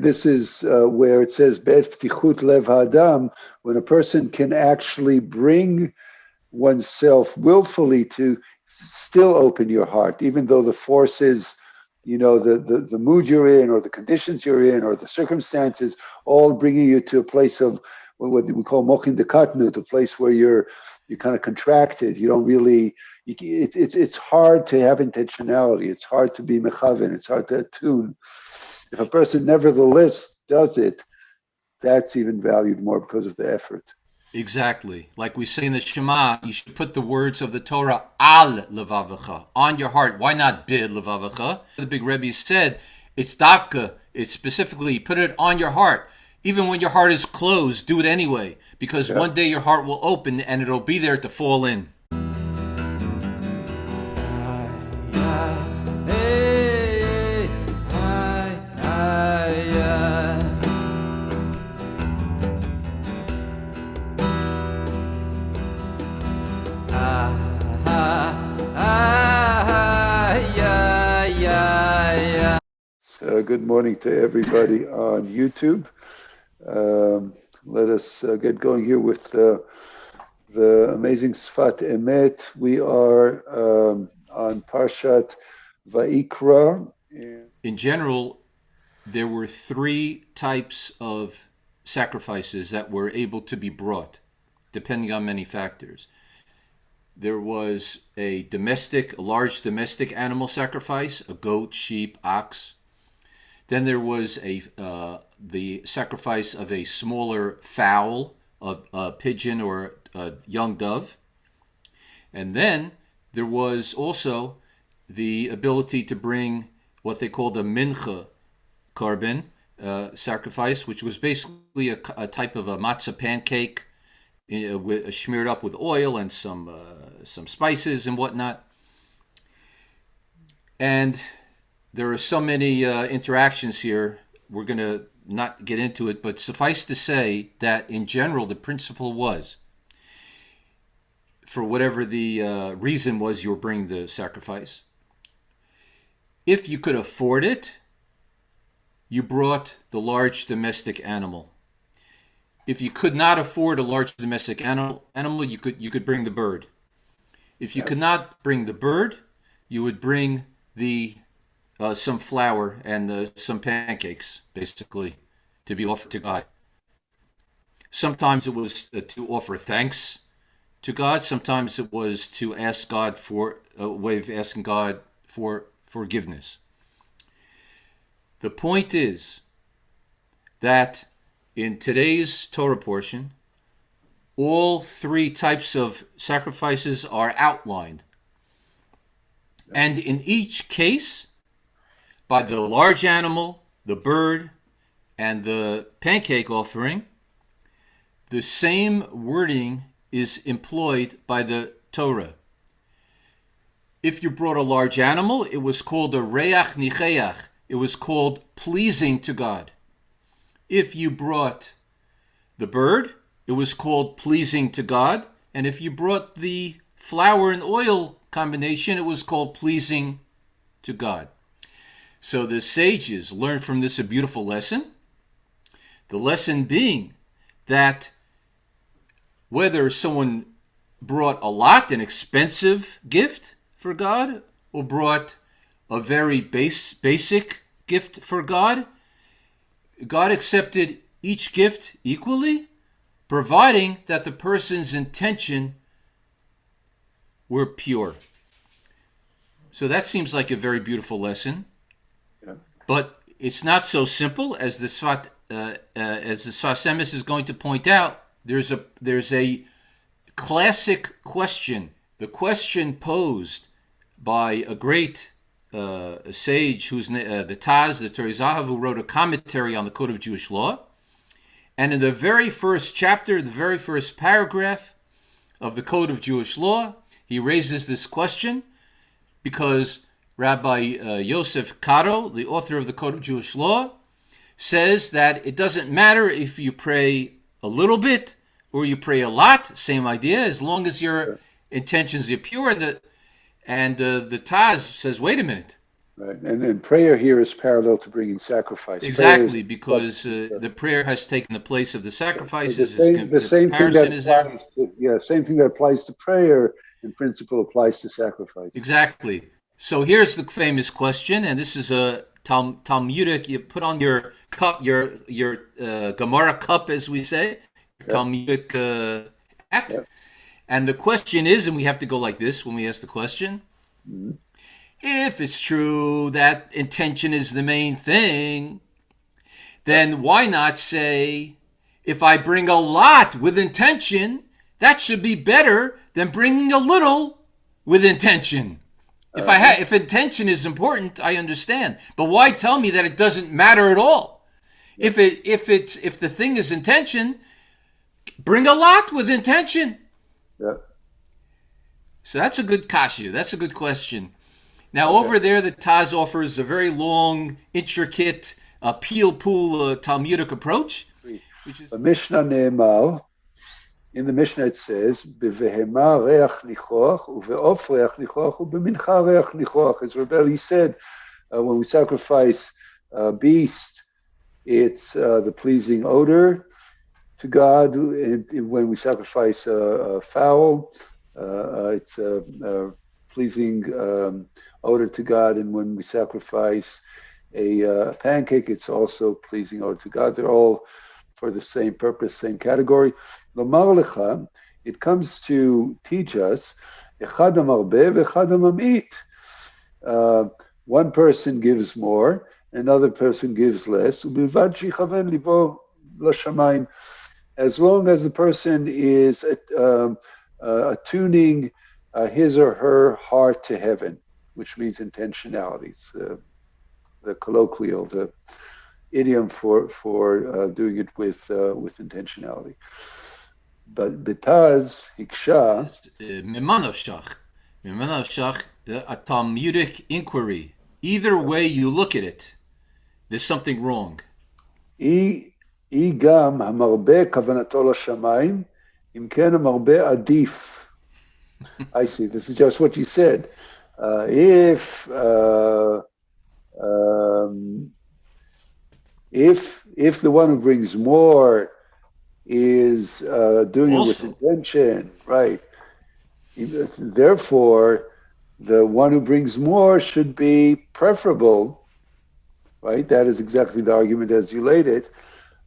This is where it says, "Be'et ptichut lev ha'adam," when a person can actually bring oneself willfully to still open your heart, even though the force is, the mood you're in, or the conditions you're in, or the circumstances, all bringing you to a place of what we call mochin dekatnut, a place where you're kind of contracted. You don't really. It's hard to have intentionality. It's hard to be mechaven. It's hard to attune. If a person nevertheless does it, that's even valued more because of the effort. Exactly. Like we say in the Shema, you should put the words of the Torah al levavacha, on your heart. Why not bid levavacha? The big Rebbe said it's davka. It's specifically put it on your heart. Even when your heart is closed, do it anyway, because one day your heart will open and it'll be there to fall in. Good morning to everybody on YouTube. Let us get going here with the amazing Sefat Emet. We are on Parashat VaYikra. In general, there were three types of sacrifices that were able to be brought, depending on many factors. There was a large domestic animal sacrifice, a goat, sheep, ox. Then there was the sacrifice of a smaller fowl, a pigeon or a young dove. And then there was also the ability to bring what they called a mincha korban sacrifice, which was basically a type of a matzah pancake smeared up with oil and some spices and whatnot. And there are so many interactions here. We're going to not get into it, but suffice to say that in general, the principle was, for whatever the reason was you were bringing the sacrifice, if you could afford it, you brought the large domestic animal. If you could not afford a large domestic animal, you could bring the bird. If you could not bring the bird, you would bring some flour and some pancakes, basically, to be offered to God. Sometimes it was to offer thanks to God. Sometimes it was to ask God for a way of asking God for forgiveness. The point is that in today's Torah portion, all three types of sacrifices are outlined. And in each case, by the large animal, the bird, and the pancake offering, the same wording is employed by the Torah. If you brought a large animal, it was called a reach nicheach. It was called pleasing to God. If you brought the bird, it was called pleasing to God. And if you brought the flour and oil combination, it was called pleasing to God. So the sages learned from this a beautiful lesson. The lesson being that whether someone brought a lot, an expensive gift for God, or brought a very basic gift for God, God accepted each gift equally, providing that the person's intention were pure. So that seems like a very beautiful lesson. But it's not so simple as the Sefat Emet is going to point out. There's a classic question. The question posed by a great sage who's the Taz, the Torizahav, who wrote a commentary on the Code of Jewish Law. And in the very first chapter, the very first paragraph of the Code of Jewish Law, he raises this question because Rabbi Yosef Karo, the author of the Code of Jewish Law, says that it doesn't matter if you pray a little bit or you pray a lot, same idea, as long as your intentions are pure. And the Taz says, wait a minute, Right. And prayer here is parallel to bringing sacrifice. Exactly, because the prayer has taken the place of the sacrifices. The The same thing that comparison is there. applies to, same thing that applies to prayer in principle applies to sacrifice. Exactly. So here's the famous question, and this is a Talmudic. You put on your cup, your Gemara cup, as we say, your Talmudic hat. Yep. And the question is, and we have to go like this when we ask the question: Mm-hmm. if it's true that intention is the main thing, then why not say, if I bring a lot with intention, that should be better than bringing a little with intention? If intention is important, I understand. But why tell me that it doesn't matter at all? If the thing is intention, bring a lot with intention. Yeah. So that's a good kasha. That's a good question. Now over there, the Taz offers a very long, intricate, peel-pool Talmudic approach, which is Mishnah Ne'emar. In the Mishnah it says, "Bevehema reach nichoach, uveof reach nichoach, ubemincha reach nichoach." As Rebbe said, when we sacrifice a beast, it's the pleasing odor to God. When we sacrifice a fowl, it's a pleasing odor to God. And when we sacrifice a pancake, it's also pleasing odor to God. They're all for the same purpose, same category. Lomar lecha, it comes to teach us, echad hamarbe v'echad hamamit. One person gives more, another person gives less. Ubilvad shichaven libo l'shamayim. As long as the person is attuning his or her heart to heaven, which means intentionality. It's the colloquial, the idiom for doing it with intentionality. But betaz hiksha, a Talmudic inquiry. Either way you look at it, there's something wrong. היא גם המרבה כוונתו לשמיים, אם כן המרבה עדיף. I see, this is just what you said. If the one who brings more is doing Also, it with intention, right? Therefore, the one who brings more should be preferable, right? That is exactly the argument as you laid it.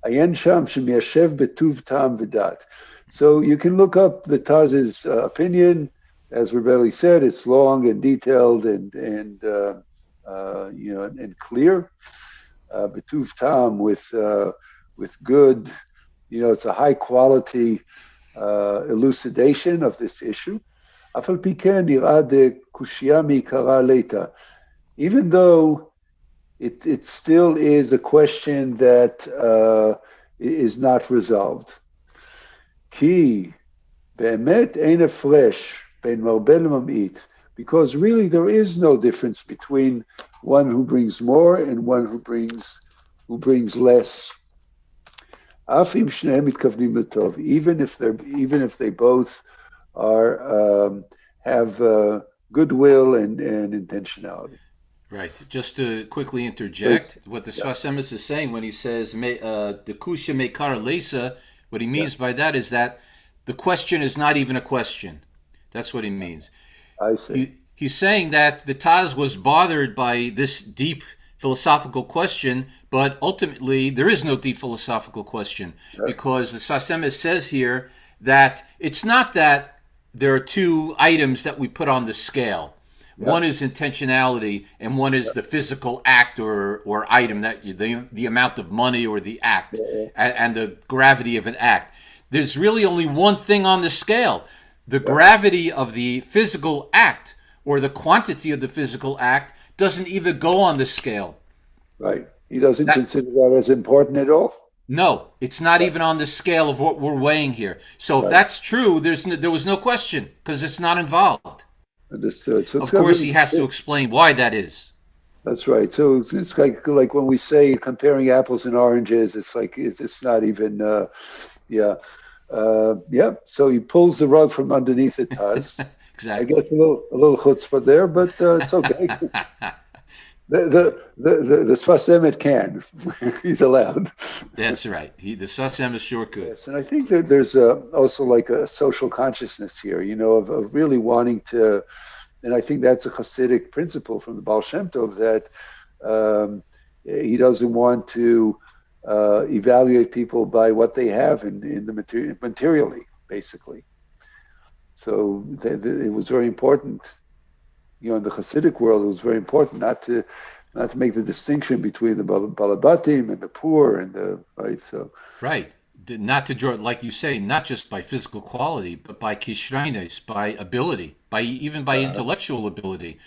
Ayen sham shemiyashev betuv tam v'dat. So you can look up the Taz's opinion. As Rebbe said, it's long and detailed and clear. Betuv tam with good, it's a high quality elucidation of this issue. Afal piken nirad kushia mi'ikara leita. Even though it still is a question that is not resolved. Ki be'emet ein hafresh ben marbe lemam'it, because really there is no difference between one who brings more and one who brings less. Af im shneim mitkavnim letov, even if they both are have goodwill and intentionality. right. Just to quickly interject, what the Sefat Emet is saying when he says "the kusha mekar lesa," what he means by that is that the question is not even a question. That's what he means. I see. He's saying that the Taz was bothered by this deep philosophical question, but ultimately there is no deep philosophical question, because the Sefat Emet says here that it's not that there are two items that we put on the scale. One is intentionality, and one is the physical act or item, that the amount of money or the act, and the gravity of an act. There's really only one thing on the scale. The gravity of the physical act or the quantity of the physical act doesn't even go on the scale. Right. He doesn't consider that as important at all. No, it's not even on the scale of what we're weighing here. So if that's true, there was no question, because it's not involved. Understood. So of course, he has to explain why that is. That's right. So it's like when we say comparing apples and oranges, it's like it's not even. So he pulls the rug from underneath it. Taz. Exactly. I guess a little chutzpah there, but it's okay. The Sefat Emet can. He's allowed. That's right. The Sefat Emet sure could. Yes, and I think that there's also like a social consciousness here, of really wanting to, and I think that's a Hasidic principle from the Baal Shem Tov that he doesn't want to evaluate people by what they have in the materially, basically. So it was very important, in the Hasidic world, it was very important not to make the distinction between the balabatim and the poor and the right. So Right. Not to draw, like you say, not just by physical quality, but by kishreines, by ability, even by intellectual ability.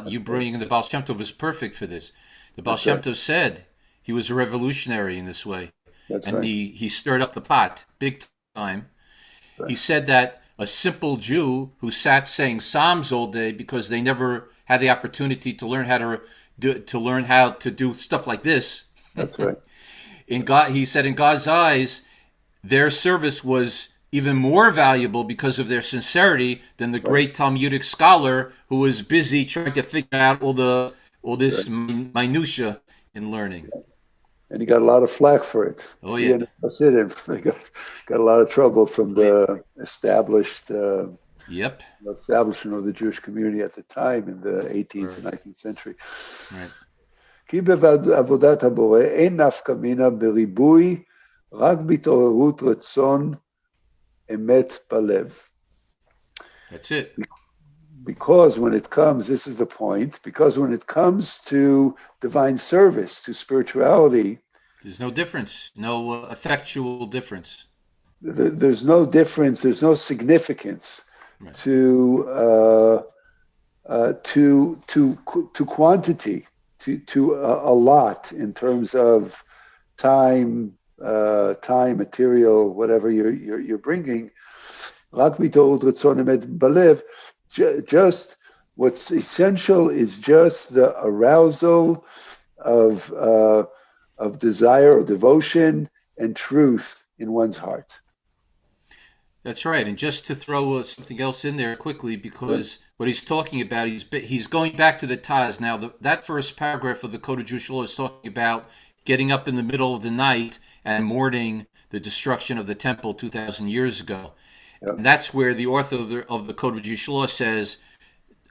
You bringing the Baal Shem Tov is perfect for this. The Baal Shem Tov said he was a revolutionary in this way. That's And right. he stirred up the pot big time. Right. He said that a simple Jew who sat saying psalms all day because they never had the opportunity to learn how to do stuff like this. That's right. He said in God's eyes, their service was even more valuable because of their sincerity than the great Talmudic scholar who was busy trying to figure out all this minutia in learning. And he got a lot of flack for it. Oh He yeah, and Hasidim, they got a lot of trouble from the yep, establishment of the Jewish community at the time in the 18th and 19th century. right. כי בעבודת הבורא אין נפקא מינה בריבוי, רק בהתעוררות רצון אמת בלב. That's it. Because when it comes, this is the point, because when it comes to divine service, to spirituality, There's no difference, no effectual difference. there's no difference, there's no significance Right. to quantity, to a lot in terms of time, material, whatever you're bringing. Just what's essential is just the arousal of desire or devotion and truth in one's heart. That's right. And just to throw something else in there quickly, because what he's talking about, he's going back to the Taz. Now, that first paragraph of the Code of Jewish Law is talking about getting up in the middle of the night and mourning the destruction of the temple 2,000 years ago. Yep. And that's where the author of the Code of Jewish Law says,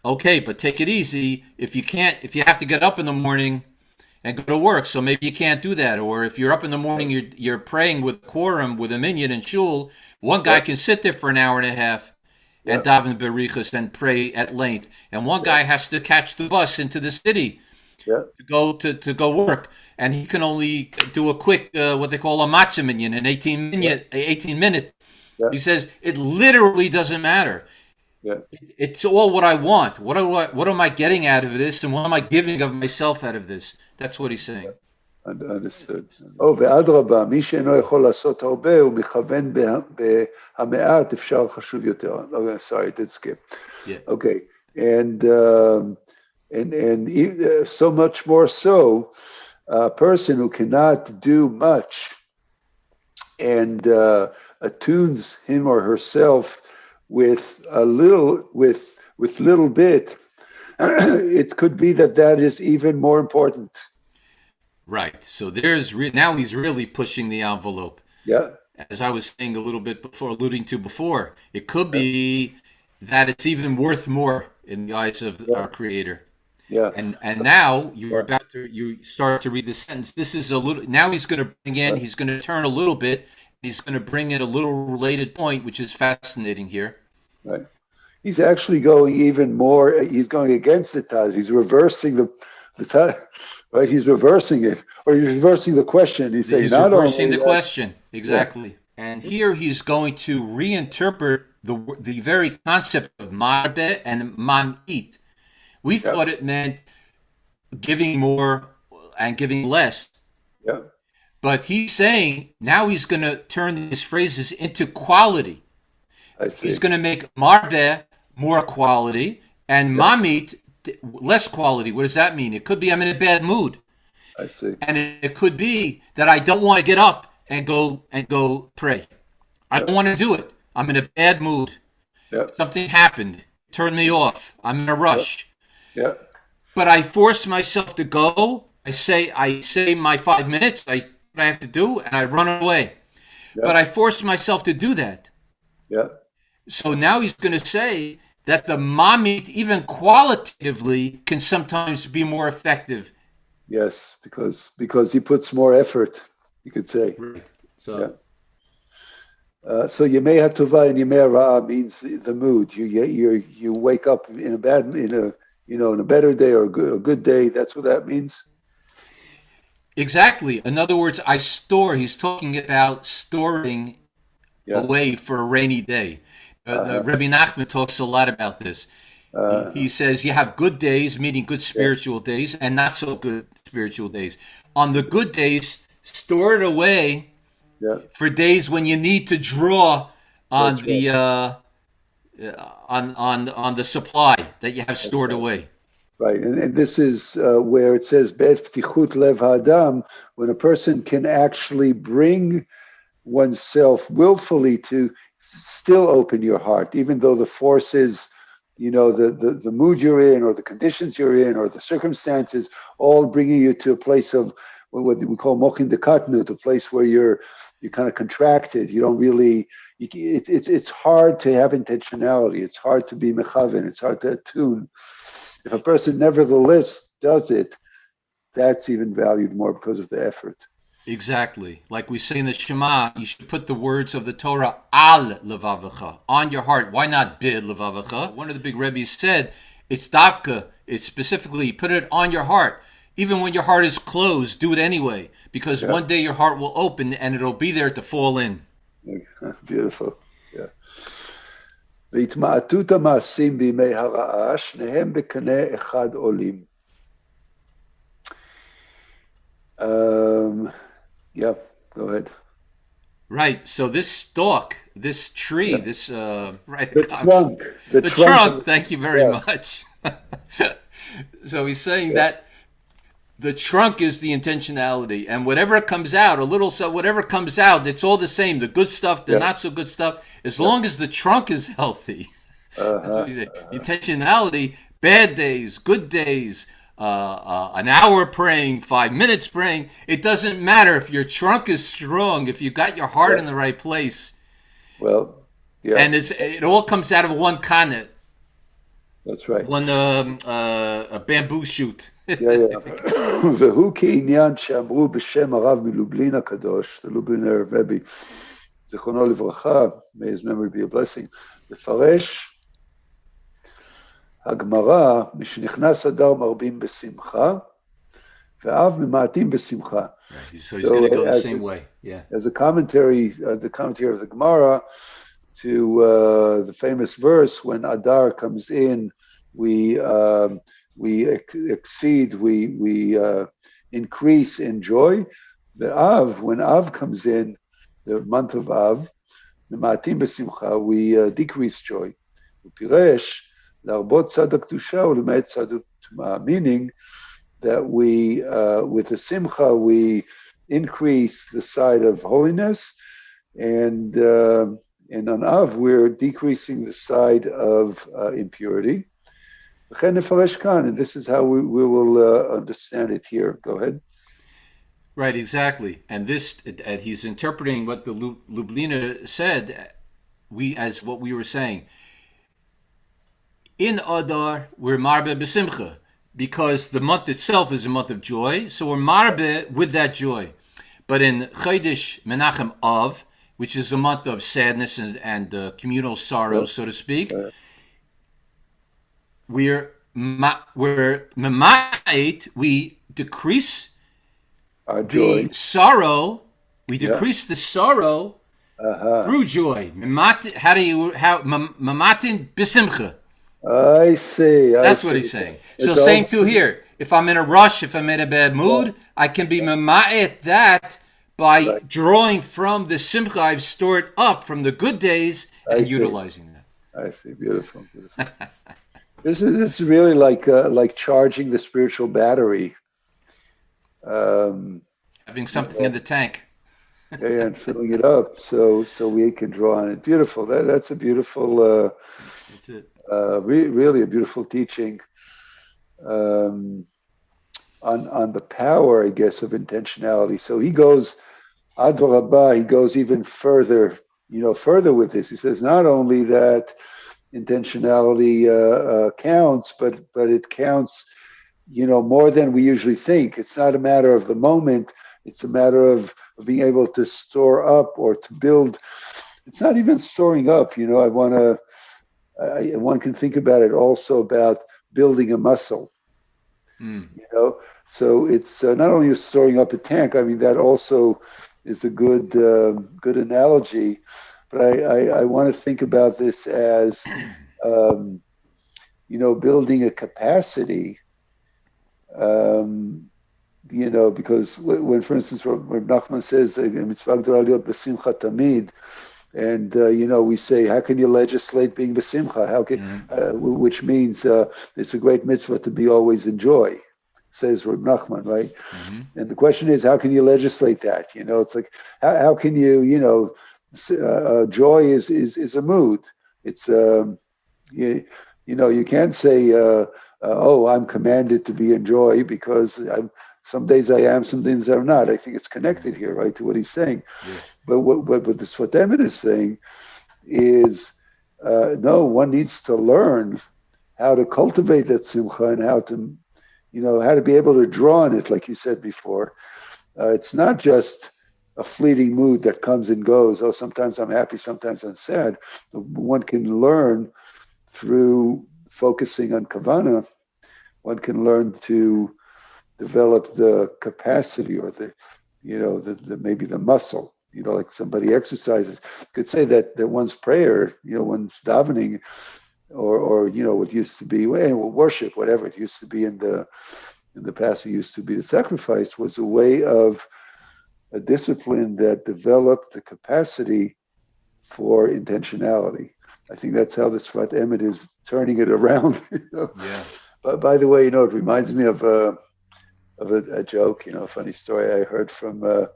okay, but take it easy. If you have to get up in the morning and go to work, so maybe you can't do that. Or if you're up in the morning, you're praying with quorum with a minyan and shul, one guy can sit there for an hour and a half and daven berichas and pray at length, and one guy has to catch the bus into the city to go work, and he can only do a quick what they call a matzah minyan, an 18 minute. He says it literally doesn't matter. It's all what I want. What am I getting out of this, and what am I giving of myself out of this? That's what he's saying. Understood. ואדרבה, מי שאינו יכול לעשות הרבה, הוא מכוון בהמעט, אפשר חשוב יותר. Sorry, I did skip. Yeah. Okay. And so much more so, a person who cannot do much and attunes him or herself with little bit, it could be that is even more important. Right. So now he's really pushing the envelope. Yeah. As I was saying a little bit before, alluding to before, it could be that it's even worth more in the eyes of our Creator. Yeah. And now you start to read the sentence. This is now he's going to he's going to turn a little bit. He's going to bring in a little related point, which is fascinating here. Right. He's actually going even more. He's going against the Taz. He's reversing the Taz. Right. He's reversing it, or he's reversing the question. He's saying not reversing only the question exactly. Yeah. And here he's going to reinterpret the very concept of marbe and mamit. We thought it meant giving more and giving less. Yeah. But he's saying now he's going to turn these phrases into quality. I see. He's going to make marbe more quality and mamit less quality. What does that mean? It could be I'm in a bad mood. I see. And it could be that I don't want to get up and go pray. I don't want to do it. I'm in a bad mood. Yeah. Something happened. Turned me off. I'm in a rush. Yeah. but I force myself to go. I say my 5 minutes. What I have to do, and I run away. But Yeah. I force myself to do that. Yeah. So now he's going to say that the mamit, even qualitatively, can sometimes be more effective. Yes, because he puts more effort, you could say. Right. Yeah. So So Yemei HaTova and Yemei HaRa'ah means the mood. You wake up in a better day or a good day. That's what that means. exactly. In other words, I store. He's talking about storing Yeah. away for a rainy day. The Uh-huh. Rebbe Nachman talks a lot about this. He Uh-huh. says you have good days, meaning good Yeah. spiritual days, and not so good spiritual days. On the good days, store it away Yeah. for days when you need to draw on That's right. the on the supply that you have That's stored right. away. Right. And this is where it says "Be'et ptichut lev ha'adam," when a person can actually bring oneself willfully to still open your heart, even though the forces, the mood you're in, or the conditions you're in, or the circumstances, all bringing you to a place of what we call mochin dekatnut, a place where you're kind of contracted. You don't really. It's hard to have intentionality. It's hard to be mechaven. It's hard to attune. If a person nevertheless does it, that's even valued more because of the effort. Exactly. Like we say in the Shema, you should put the words of the Torah al levavacha, on your heart. Why not bid levavacha? One of the big Rebbes said, it's davka, it's specifically, put it on your heart. Even when your heart is closed, do it anyway, because Yeah. one day your heart will open and it'll be there to fall in. Beautiful. Yeah. והתמעטות המעשים בימי הרעה, שניהם בקנה אחד עולים. Yeah, go ahead. Right. So this stalk, this tree, Yeah. this right, The trunk. the trunk. Thank you very Yeah. much. So he's saying Yeah. that the trunk is the intentionality, and whatever comes out, a little so whatever comes out, it's all the same. The good stuff, the Yeah. not so good stuff, as Yeah. long as the trunk is healthy. That's what Uh-huh. he said. Intentionality, bad days, good days, an hour praying, 5 minutes praying. It doesn't matter if your trunk is strong, if you got your heart Yeah. in the right place, Well, yeah, and it all comes out of one kanet, that's right. one a bamboo shoot. Yeah, yeah. והוא כעניין שאמרו בשם הרב מלובלין הקדוש, the Lubliner Rebbe, זיכרונו לברכה, may his memory be a blessing, לפרש הגמרא, משנכנס אדר מרבים בשמחה, ואב ממעטים בשמחה. So he's going to go the same way. Yeah. As a commentary, the commentary of the Gemara to the famous verse, when Adar comes in, we exceed, we increase in joy. The Av, when Av comes in, the month of Av, the Ma'atim b'simcha, we decrease joy. Piresh, להרבות צד הקדושה ולמעט צד הטומאה, meaning that we, with the simcha, we increase the side of holiness, and on Av, we're decreasing the side of impurity. And this is how we will understand it here. Go ahead. Right, exactly. And he's interpreting what the Lubliner said, as what we were saying. In Adar, we're marbe b'simcha, because the month itself is a month of joy, so we're marbe with that joy. But in Chodesh Menachem Av, which is a month of sadness and communal sorrow, so to speak, we're memait, we decrease our joy. the sorrow, we decrease the sorrow through joy. Mematin b'simcha. I see. That's what he's saying. So same too here. If I'm in a rush, if I'm in a bad mood, I can be mema'et that by drawing from the simcha I've stored up from the good days and utilizing that. I see. Beautiful. Beautiful. This is really like charging the spiritual battery. Having something in the tank. And filling it up so we can draw on it. Beautiful. That's a beautiful. That's it. Really a beautiful teaching. um, on the power, I guess, of intentionality. So he goes Rabbi, he goes even further, further with this. He says not only that intentionality counts, but it counts, more than we usually think. It's not a matter of the moment. It's a matter of being able to store up or to build. It's not even storing up. One can think about it also about building a muscle. Mm. So it's not only storing up a tank. I mean, that also is a good analogy. But I want to think about this as um, building a capacity. Um, because when, for instance, when Nachman says mitzvah gdora liot b'simcha tamid, and we say, how can you legislate being besimcha? How can, which means it's a great mitzvah to be always in joy, says Reb Nachman, right? Mm-hmm. And the question is, how can you legislate that? It's like, how can you, joy is a mood. It's you can't say, oh, I'm commanded to be in joy because some days I am, some days I'm not. I think it's connected here, right, to what he's saying. Yes. But what the Sefat Emet is saying is, no, one needs to learn how to cultivate that simcha and how to be able to draw on it, like you said before. It's not just a fleeting mood that comes and goes. Oh, sometimes I'm happy, sometimes I'm sad. One can learn through focusing on kavana. One can learn to develop the capacity or the maybe the muscle. Like somebody exercises. You could say that one's prayer, one's davening, or what used to be worship, whatever it used to be in the past, it used to be the sacrifice, was a way of a discipline that developed the capacity for intentionality. I think that's how the Sefat Emet is turning it around. Yeah. But by the way, it reminds me of a joke, a funny story I heard from.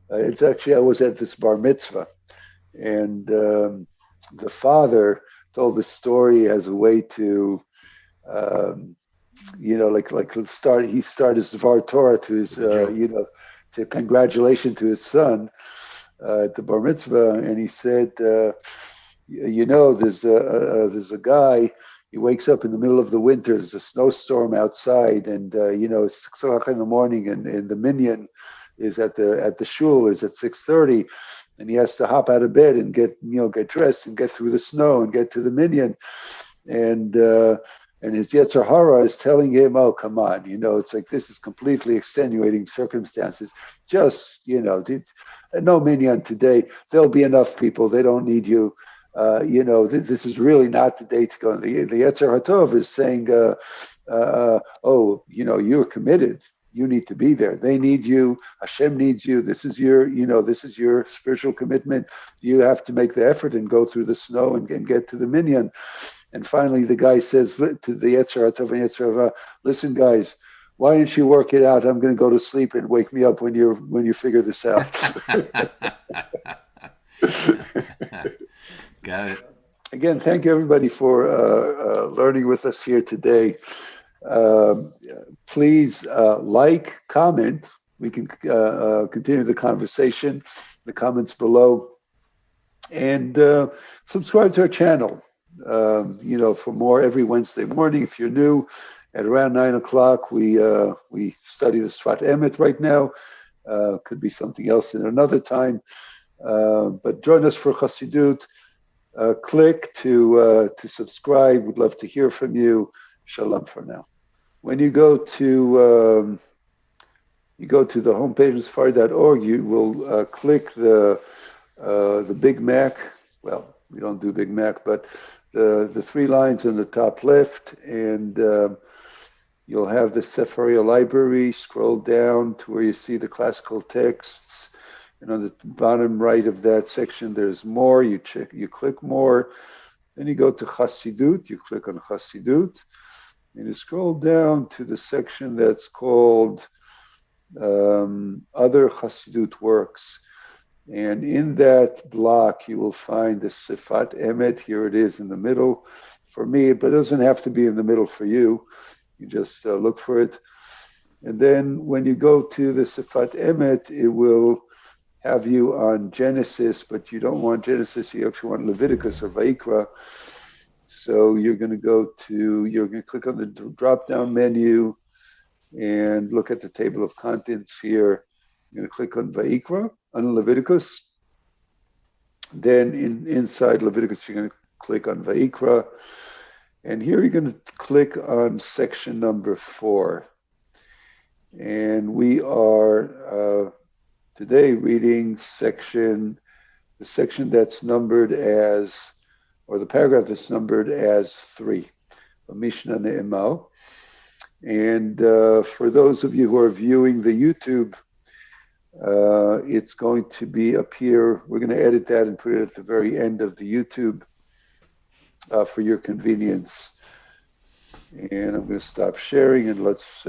It's actually I was at this bar mitzvah, and the father told the story as a way to um, he started his Dvar Torah to his, to congratulation to his son at the bar mitzvah, and he said, there's a guy. He wakes up in the middle of the winter. There's a snowstorm outside, and it's 6 o'clock in the morning, and the minyan is at the shul is at 6:30, and he has to hop out of bed and get dressed and get through the snow and get to the minyan, and his Yetzer Hara is telling him, "Oh, come on, it's like this is completely extenuating circumstances. Just, no minyan today. There'll be enough people. They don't need you. This is really not the day to go." The Yetzer Hatov is saying, "Oh, you're committed. You need to be there. They need you. Hashem needs you. This is your spiritual commitment. You have to make the effort and go through the snow and get to the minyan." And finally, the guy says to the Yetzer Hatov and Yetzer Hara, "Listen, guys, why don't you work it out? I'm going to go to sleep and wake me up when you figure this out." Got it. Again, thank you everybody for learning with us here today. Please like, comment. We can continue the conversation, the comments below, and subscribe to our channel. For more every Wednesday morning. If you're new, at around 9 o'clock, we study the Sefat Emet right now. Could be something else in another time. But join us for Chassidut. Click to subscribe. We'd love to hear from you. Shalom for now. When you go to the homepage of Sefari.org, you will click the Big Mac. Well, we don't do Big Mac, but the 3 lines in the top left, and you'll have the Sefaria library. Scroll down to where you see the classical texts, and on the bottom right of that section, there's more. You click more, then you go to Chassidut. You click on Chassidut, and you scroll down to the section that's called Other Chassidut Works. And in that block, you will find the Sefat Emet. Here it is in the middle for me, but it doesn't have to be in the middle for you. You just look for it. And then when you go to the Sefat Emet, it will have you on Genesis, but you don't want Genesis, you actually want Leviticus or VaYikra. So you're going to click on the drop-down menu and look at the table of contents here. You're going to click on VaYikra, on Leviticus. Then inside Leviticus, you're going to click on VaYikra. And here you're going to click on section number 4. And we are today reading the section that's numbered as, or the paragraph that's numbered as 3, Mishnah Ne'emal. And for those of you who are viewing the YouTube, it's going to be up here. We're going to edit that and put it at the very end of the YouTube for your convenience. And I'm going to stop sharing and let's